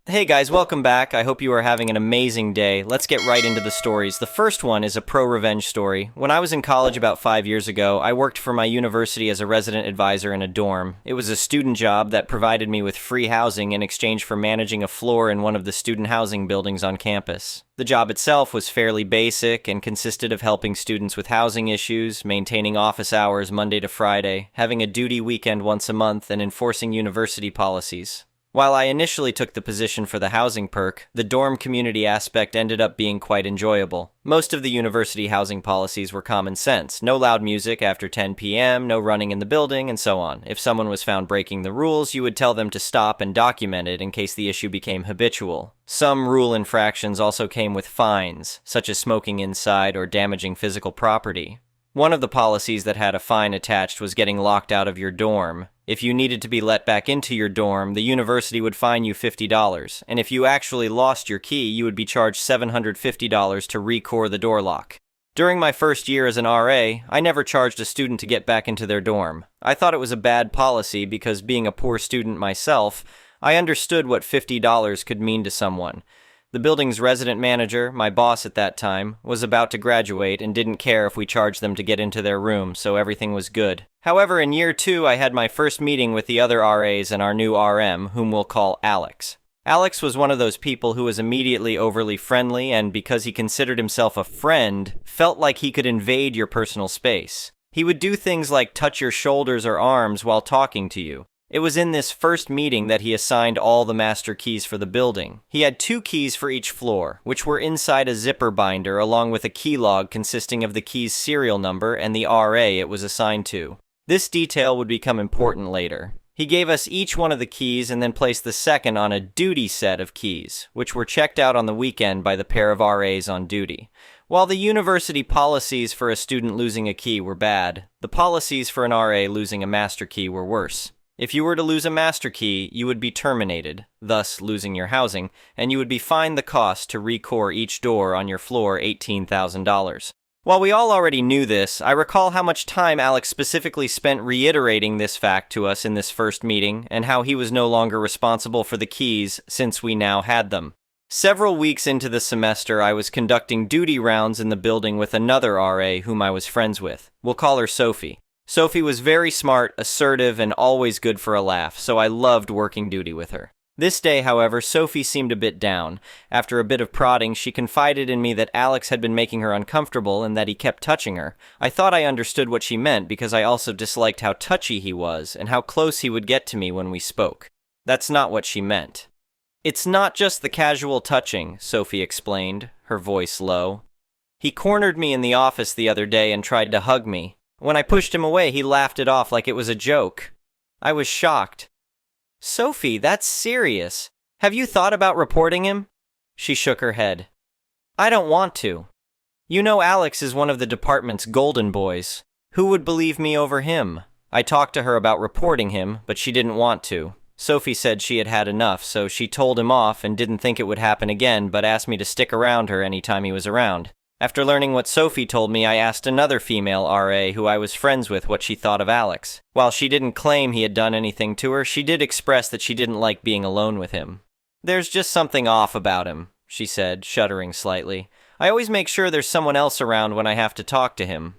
Hey guys, welcome back. I hope you are having an amazing day. Let's get right into the stories. The first one is a pro-revenge story. When I was in college about 5 years ago, I worked for my university as a resident advisor in a dorm. It was a student job that provided me with free housing in exchange for managing a floor in one of the student housing buildings on campus. The job itself was fairly basic and consisted of helping students with housing issues, maintaining office hours Monday to Friday, having a duty weekend once a month, and enforcing university policies. While I initially took the position for the housing perk, the dorm community aspect ended up being quite enjoyable. Most of the university housing policies were common sense. No loud music after 10 p.m., no running in the building, and so on. If someone was found breaking the rules, you would tell them to stop and document it in case the issue became habitual. Some rule infractions also came with fines, such as smoking inside or damaging physical property. One of the policies that had a fine attached was getting locked out of your dorm. If you needed to be let back into your dorm, the university would fine you $50, and if you actually lost your key, you would be charged $750 to re-core the door lock. During my first year as an RA, I never charged a student to get back into their dorm. I thought it was a bad policy because, being a poor student myself, I understood what $50 could mean to someone. The building's resident manager, my boss at that time, was about to graduate and didn't care if we charged them to get into their room, so everything was good. However, in year 2, I had my first meeting with the other RAs and our new RM, whom we'll call Alex. Alex was one of those people who was immediately overly friendly and, because he considered himself a friend, felt like he could invade your personal space. He would do things like touch your shoulders or arms while talking to you. It was in this first meeting that he assigned all the master keys for the building. He had 2 keys for each floor, which were inside a zipper binder along with a key log consisting of the key's serial number and the RA it was assigned to. This detail would become important later. He gave us each one of the keys and then placed the second on a duty set of keys, which were checked out on the weekend by the pair of RAs on duty. While the university policies for a student losing a key were bad, the policies for an RA losing a master key were worse. If you were to lose a master key, you would be terminated, thus losing your housing, and you would be fined the cost to re-core each door on your floor $18,000. While we all already knew this, I recall how much time Alex specifically spent reiterating this fact to us in this first meeting, and how he was no longer responsible for the keys since we now had them. Several weeks into the semester, I was conducting duty rounds in the building with another RA whom I was friends with. We'll call her Sophie. Sophie was very smart, assertive, and always good for a laugh, so I loved working duty with her. This day, however, Sophie seemed a bit down. After a bit of prodding, she confided in me that Alex had been making her uncomfortable and that he kept touching her. I thought I understood what she meant because I also disliked how touchy he was and how close he would get to me when we spoke. That's not what she meant. "It's not just the casual touching," Sophie explained, her voice low. "He cornered me in the office the other day and tried to hug me. When I pushed him away, he laughed it off like it was a joke. I was shocked." "Sophie, that's serious. Have you thought about reporting him?" She shook her head. "I don't want to. You know Alex is one of the department's golden boys. Who would believe me over him?" I talked to her about reporting him, but she didn't want to. Sophie said she had had enough, so she told him off and didn't think it would happen again, but asked me to stick around her anytime he was around. After learning what Sophie told me, I asked another female RA who I was friends with what she thought of Alex. While she didn't claim he had done anything to her, she did express that she didn't like being alone with him. "There's just something off about him," she said, shuddering slightly. "I always make sure there's someone else around when I have to talk to him."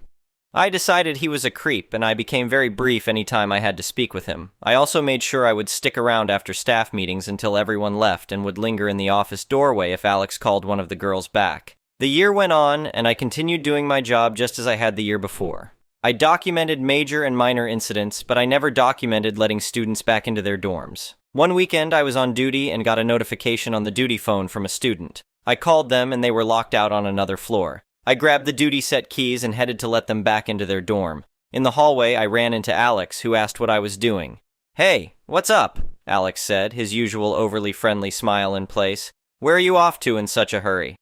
I decided he was a creep, and I became very brief any time I had to speak with him. I also made sure I would stick around after staff meetings until everyone left and would linger in the office doorway if Alex called one of the girls back. The year went on, and I continued doing my job just as I had the year before. I documented major and minor incidents, but I never documented letting students back into their dorms. One weekend, I was on duty and got a notification on the duty phone from a student. I called them, and they were locked out on another floor. I grabbed the duty set keys and headed to let them back into their dorm. In the hallway, I ran into Alex, who asked what I was doing. "Hey, what's up?" Alex said, his usual overly friendly smile in place. "Where are you off to in such a hurry?"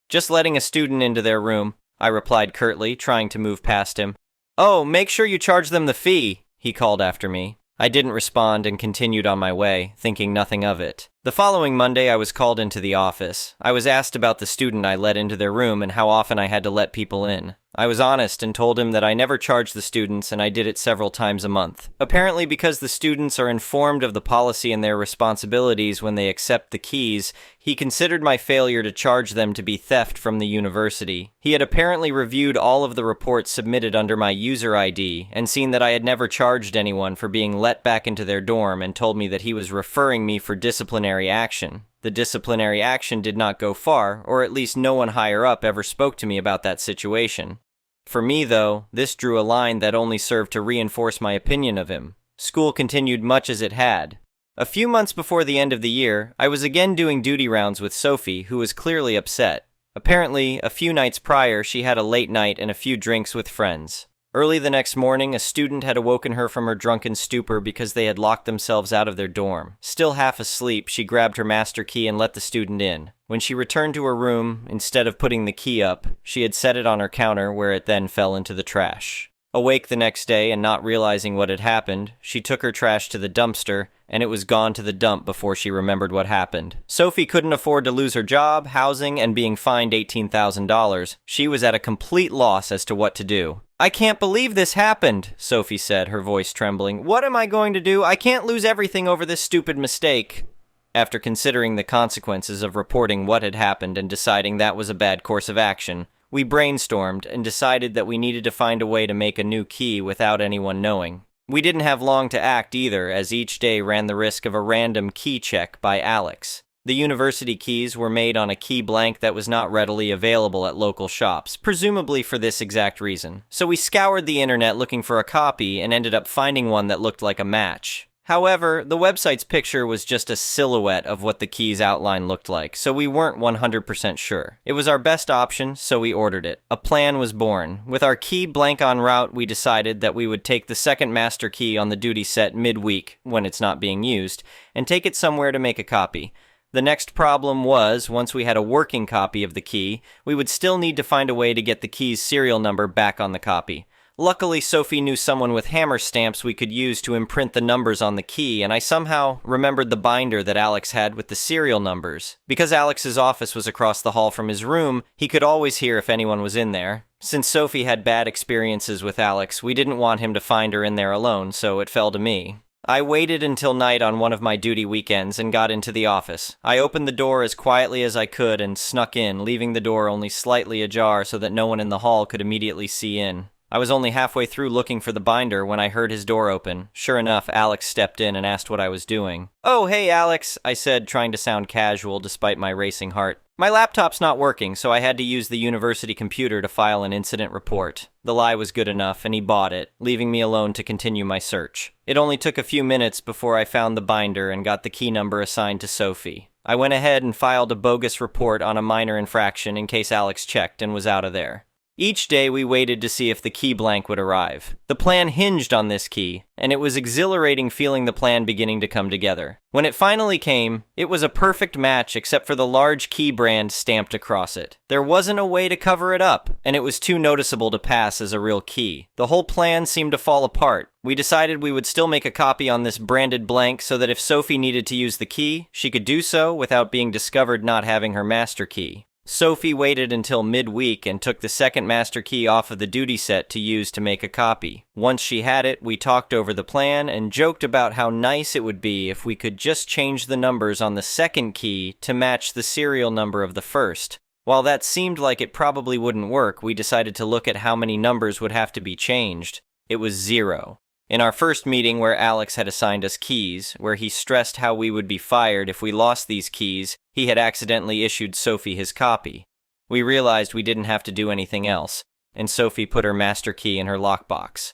"Just letting a student into their room," I replied curtly, trying to move past him. "Oh, make sure you charge them the fee," he called after me. I didn't respond and continued on my way, thinking nothing of it. The following Monday, I was called into the office. I was asked about the student I let into their room and how often I had to let people in. I was honest and told him that I never charged the students and I did it several times a month. Apparently, because the students are informed of the policy and their responsibilities when they accept the keys, he considered my failure to charge them to be theft from the university. He had apparently reviewed all of the reports submitted under my user ID and seen that I had never charged anyone for being let back into their dorm and told me that he was referring me for disciplinary action. The disciplinary action did not go far, or at least no one higher up ever spoke to me about that situation. For me, though, this drew a line that only served to reinforce my opinion of him. School continued much as it had. A few months before the end of the year, I was again doing duty rounds with Sophie, who was clearly upset. Apparently, a few nights prior, she had a late night and a few drinks with friends. Early the next morning, a student had awoken her from her drunken stupor because they had locked themselves out of their dorm. Still half asleep, she grabbed her master key and let the student in. When she returned to her room, instead of putting the key up, she had set it on her counter where it then fell into the trash. Awake the next day and not realizing what had happened, she took her trash to the dumpster, and it was gone to the dump before she remembered what happened. Sophie couldn't afford to lose her job, housing, and being fined $18,000. She was at a complete loss as to what to do. "I can't believe this happened," Sophie said, her voice trembling. "What am I going to do? I can't lose everything over this stupid mistake." After considering the consequences of reporting what had happened and deciding that was a bad course of action, we brainstormed and decided that we needed to find a way to make a new key without anyone knowing. We didn't have long to act either, as each day ran the risk of a random key check by Alex. The university keys were made on a key blank that was not readily available at local shops, presumably for this exact reason. So we scoured the internet looking for a copy and ended up finding one that looked like a match. However, the website's picture was just a silhouette of what the key's outline looked like, so we weren't 100% sure. It was our best option, so we ordered it. A plan was born. With our key blank en route, we decided that we would take the second master key on the duty set midweek, when it's not being used, and take it somewhere to make a copy. The next problem was, once we had a working copy of the key, we would still need to find a way to get the key's serial number back on the copy. Luckily, Sophie knew someone with hammer stamps we could use to imprint the numbers on the key, and I somehow remembered the binder that Alex had with the serial numbers. Because Alex's office was across the hall from his room, he could always hear if anyone was in there. Since Sophie had bad experiences with Alex, we didn't want him to find her in there alone, so it fell to me. I waited until night on one of my duty weekends and got into the office. I opened the door as quietly as I could and snuck in, leaving the door only slightly ajar so that no one in the hall could immediately see in. I was only halfway through looking for the binder when I heard his door open. Sure enough, Alex stepped in and asked what I was doing. "Oh, hey, Alex," I said, trying to sound casual despite my racing heart. "My laptop's not working, so I had to use the university computer to file an incident report." The lie was good enough, and he bought it, leaving me alone to continue my search. It only took a few minutes before I found the binder and got the key number assigned to Sophie. I went ahead and filed a bogus report on a minor infraction in case Alex checked and was out of there. Each day we waited to see if the key blank would arrive. The plan hinged on this key, and it was exhilarating feeling the plan beginning to come together. When it finally came, it was a perfect match except for the large key brand stamped across it. There wasn't a way to cover it up, and it was too noticeable to pass as a real key. The whole plan seemed to fall apart. We decided we would still make a copy on this branded blank so that if Sophie needed to use the key, she could do so without being discovered not having her master key. Sophie waited until midweek and took the second master key off of the duty set to use to make a copy. Once she had it, we talked over the plan and joked about how nice it would be if we could just change the numbers on the second key to match the serial number of the first. While that seemed like it probably wouldn't work, we decided to look at how many numbers would have to be changed. It was 0. In our first meeting where Alex had assigned us keys, where he stressed how we would be fired if we lost these keys, he had accidentally issued Sophie his copy. We realized we didn't have to do anything else, and Sophie put her master key in her lockbox.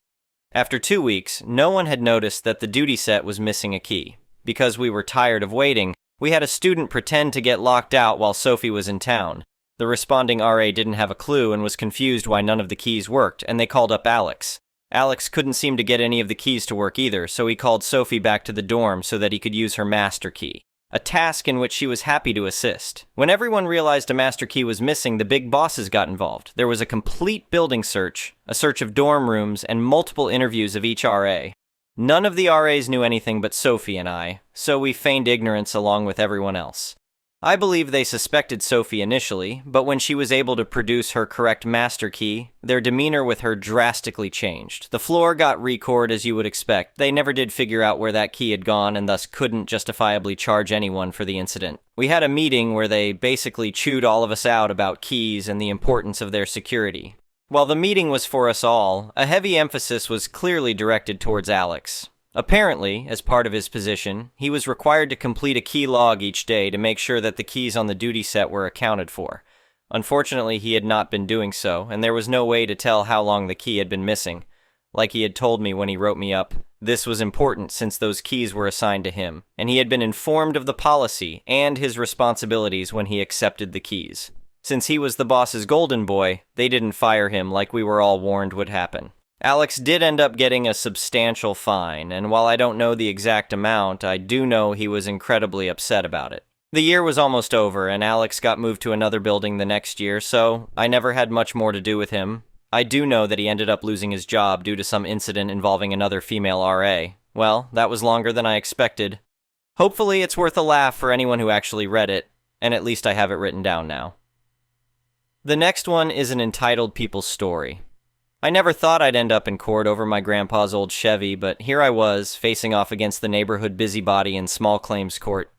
After 2 weeks, no one had noticed that the duty set was missing a key. Because we were tired of waiting, we had a student pretend to get locked out while Sophie was in town. The responding RA didn't have a clue and was confused why none of the keys worked, and they called up Alex. Alex couldn't seem to get any of the keys to work either, so he called Sophie back to the dorm so that he could use her master key, a task in which she was happy to assist. When everyone realized a master key was missing, the big bosses got involved. There was a complete building search, a search of dorm rooms, and multiple interviews of each RA. None of the RAs knew anything but Sophie and I, so we feigned ignorance along with everyone else. I believe they suspected Sophie initially, but when she was able to produce her correct master key, their demeanor with her drastically changed. The floor got re-cored as you would expect. They never did figure out where that key had gone and thus couldn't justifiably charge anyone for the incident. We had a meeting where they basically chewed all of us out about keys and the importance of their security. While the meeting was for us all, a heavy emphasis was clearly directed towards Alex. Apparently, as part of his position, he was required to complete a key log each day to make sure that the keys on the duty set were accounted for. Unfortunately, he had not been doing so, and there was no way to tell how long the key had been missing. Like he had told me when he wrote me up, this was important since those keys were assigned to him, and he had been informed of the policy and his responsibilities when he accepted the keys. Since he was the boss's golden boy, they didn't fire him like we were all warned would happen. Alex did end up getting a substantial fine, and while I don't know the exact amount, I do know he was incredibly upset about it. The year was almost over, and Alex got moved to another building the next year, so I never had much more to do with him. I do know that he ended up losing his job due to some incident involving another female RA. Well, that was longer than I expected. Hopefully it's worth a laugh for anyone who actually read it, and at least I have it written down now. The next one is an entitled people's story. I never thought I'd end up in court over my grandpa's old Chevy, but here I was, facing off against the neighborhood busybody in small claims court.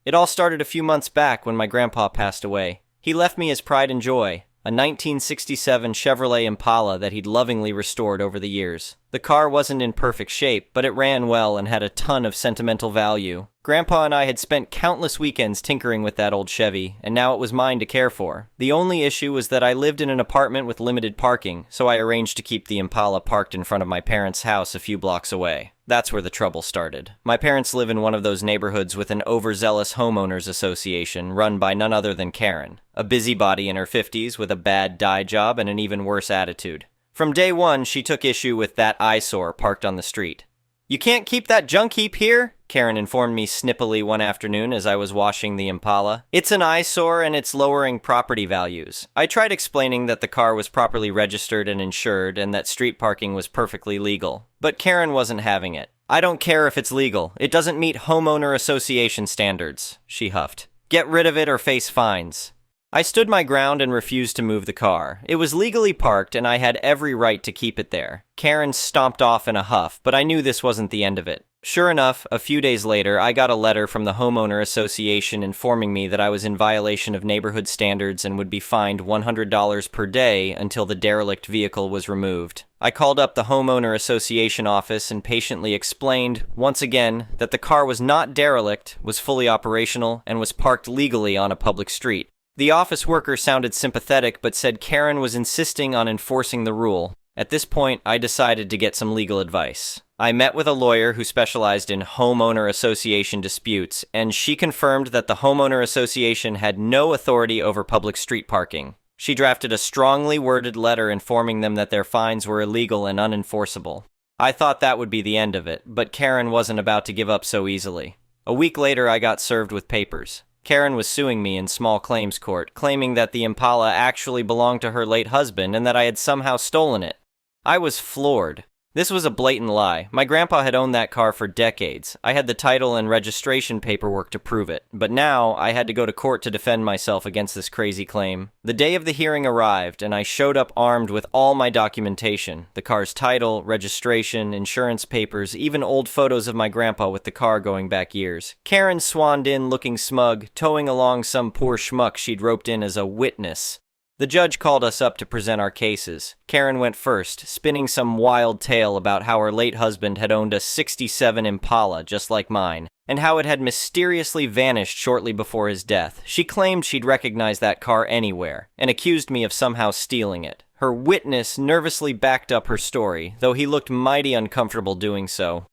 It all started a few months back when my grandpa passed away. He left me his pride and joy, a 1967 Chevrolet Impala that he'd lovingly restored over the years. The car wasn't in perfect shape, but it ran well and had a ton of sentimental value. Grandpa and I had spent countless weekends tinkering with that old Chevy, and now it was mine to care for. The only issue was that I lived in an apartment with limited parking, so I arranged to keep the Impala parked in front of my parents' house a few blocks away. That's where the trouble started. My parents live in one of those neighborhoods with an overzealous homeowners association run by none other than Karen, a busybody in her 50s with a bad dye job and an even worse attitude. From day one, she took issue with that eyesore parked on the street. "You can't keep that junk heap here," Karen informed me snippily one afternoon as I was washing the Impala. "It's an eyesore and it's lowering property values." I tried explaining that the car was properly registered and insured and that street parking was perfectly legal. But Karen wasn't having it. "I don't care if it's legal. It doesn't meet homeowner association standards," she huffed. "Get rid of it or face fines." I stood my ground and refused to move the car. It was legally parked and I had every right to keep it there. Karen stomped off in a huff, but I knew this wasn't the end of it. Sure enough, a few days later, I got a letter from the homeowner association informing me that I was in violation of neighborhood standards and would be fined $100 per day until the derelict vehicle was removed. I called up the homeowner association office and patiently explained, once again, that the car was not derelict, was fully operational, and was parked legally on a public street. The office worker sounded sympathetic but said Karen was insisting on enforcing the rule. At this point, I decided to get some legal advice. I met with a lawyer who specialized in homeowner association disputes, and she confirmed that the homeowner association had no authority over public street parking. She drafted a strongly worded letter informing them that their fines were illegal and unenforceable. I thought that would be the end of it, but Karen wasn't about to give up so easily. A week later, I got served with papers. Karen was suing me in small claims court, claiming that the Impala actually belonged to her late husband and that I had somehow stolen it. I was floored. This was a blatant lie. My grandpa had owned that car for decades. I had the title and registration paperwork to prove it, but now I had to go to court to defend myself against this crazy claim. The day of the hearing arrived, and I showed up armed with all my documentation: the car's title, registration, insurance papers, even old photos of my grandpa with the car going back years. Karen swanned in looking smug, towing along some poor schmuck she'd roped in as a witness. The judge called us up to present our cases. Karen went first, spinning some wild tale about how her late husband had owned a '67 Impala just like mine, and how it had mysteriously vanished shortly before his death. She claimed she'd recognize that car anywhere, and accused me of somehow stealing it. Her witness nervously backed up her story, though he looked mighty uncomfortable doing so.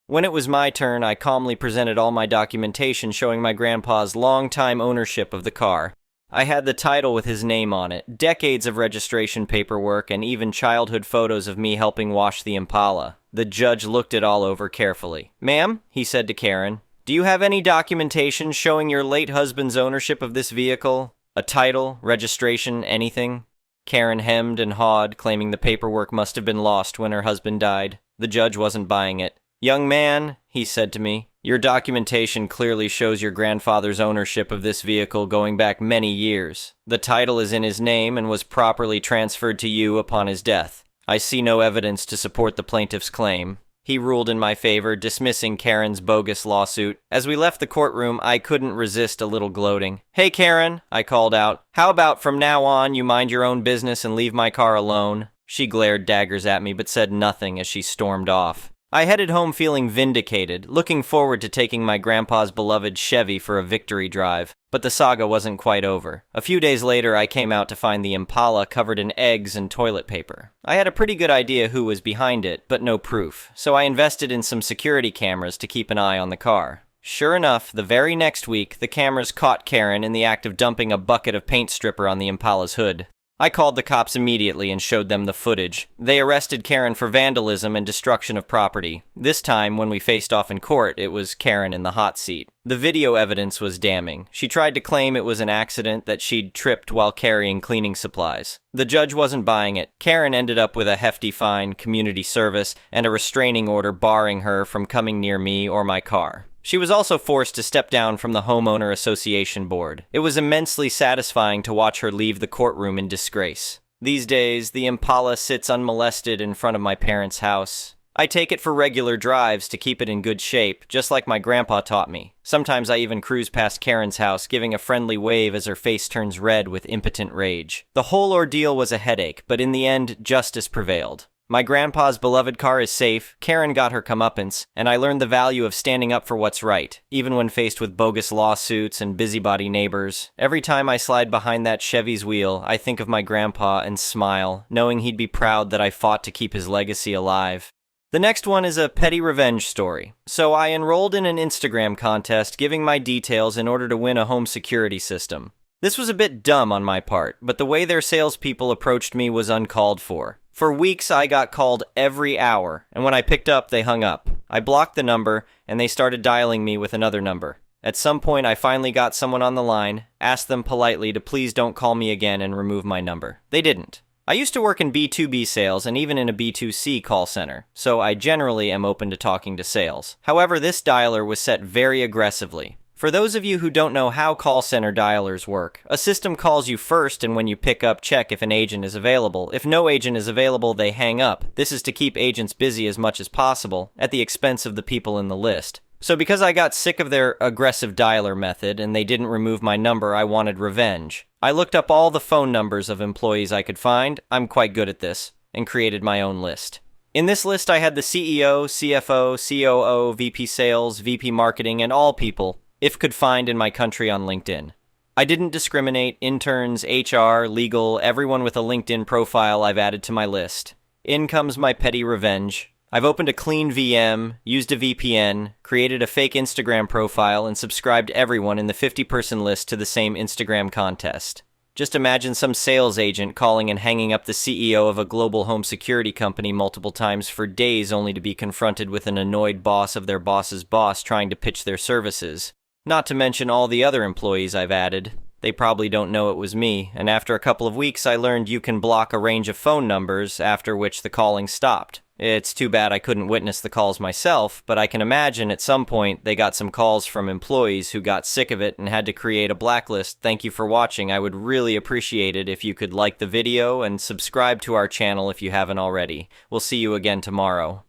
When it was my turn, I calmly presented all my documentation showing my grandpa's long-time ownership of the car. I had the title with his name on it, decades of registration paperwork, and even childhood photos of me helping wash the Impala. The judge looked it all over carefully. "Ma'am," he said to Karen, "do you have any documentation showing your late husband's ownership of this vehicle? A title, registration, anything?" Karen hemmed and hawed, claiming the paperwork must have been lost when her husband died. The judge wasn't buying it. "Young man," he said to me, "your documentation clearly shows your grandfather's ownership of this vehicle going back many years. The title is in his name and was properly transferred to you upon his death. I see no evidence to support the plaintiff's claim." He ruled in my favor, dismissing Karen's bogus lawsuit. As we left the courtroom, I couldn't resist a little gloating. "Hey, Karen," I called out. "How about from now on you mind your own business and leave my car alone?" She glared daggers at me but said nothing as she stormed off. I headed home feeling vindicated, looking forward to taking my grandpa's beloved Chevy for a victory drive. But the saga wasn't quite over. A few days later, I came out to find the Impala covered in eggs and toilet paper. I had a pretty good idea who was behind it, but no proof, so I invested in some security cameras to keep an eye on the car. Sure enough, the very next week, the cameras caught Karen in the act of dumping a bucket of paint stripper on the Impala's hood. I called the cops immediately and showed them the footage. They arrested Karen for vandalism and destruction of property. This time, when we faced off in court, it was Karen in the hot seat. The video evidence was damning. She tried to claim it was an accident, that she'd tripped while carrying cleaning supplies. The judge wasn't buying it. Karen ended up with a hefty fine, community service, and a restraining order barring her from coming near me or my car. She was also forced to step down from the homeowner association board. It was immensely satisfying to watch her leave the courtroom in disgrace. These days, the Impala sits unmolested in front of my parents' house. I take it for regular drives to keep it in good shape, just like my grandpa taught me. Sometimes I even cruise past Karen's house, giving a friendly wave as her face turns red with impotent rage. The whole ordeal was a headache, but in the end, justice prevailed. My grandpa's beloved car is safe, Karen got her comeuppance, and I learned the value of standing up for what's right, even when faced with bogus lawsuits and busybody neighbors. Every time I slide behind that Chevy's wheel, I think of my grandpa and smile, knowing he'd be proud that I fought to keep his legacy alive. The next one is a petty revenge story. So I enrolled in an Instagram contest giving my details in order to win a home security system. This was a bit dumb on my part, but the way their salespeople approached me was uncalled for. For weeks, I got called every hour, and when I picked up, they hung up. I blocked the number, and they started dialing me with another number. At some point, I finally got someone on the line, asked them politely to please don't call me again and remove my number. They didn't. I used to work in B2B sales and even in a B2C call center, so I generally am open to talking to sales. However, this dialer was set very aggressively. For those of you who don't know how call center dialers work, a system calls you first, and when you pick up, check if an agent is available. If no agent is available, they hang up. This is to keep agents busy as much as possible, at the expense of the people in the list. So because I got sick of their aggressive dialer method and they didn't remove my number, I wanted revenge. I looked up all the phone numbers of employees I could find, I'm quite good at this, and created my own list. In this list I had the CEO, CFO, COO, VP Sales, VP Marketing, and all people if could find in my country on LinkedIn. I didn't discriminate. Interns, HR, legal, everyone with a LinkedIn profile I've added to my list. In comes my petty revenge. I've opened a clean VM, used a VPN, created a fake Instagram profile, and subscribed everyone in the 50-person list to the same Instagram contest. Just imagine some sales agent calling and hanging up the CEO of a global home security company multiple times for days only to be confronted with an annoyed boss of their boss's boss trying to pitch their services. Not to mention all the other employees I've added. They probably don't know it was me, and after a couple of weeks I learned you can block a range of phone numbers, after which the calling stopped. It's too bad I couldn't witness the calls myself, but I can imagine at some point they got some calls from employees who got sick of it and had to create a blacklist. Thank you for watching. I would really appreciate it if you could like the video and subscribe to our channel if you haven't already. We'll see you again tomorrow.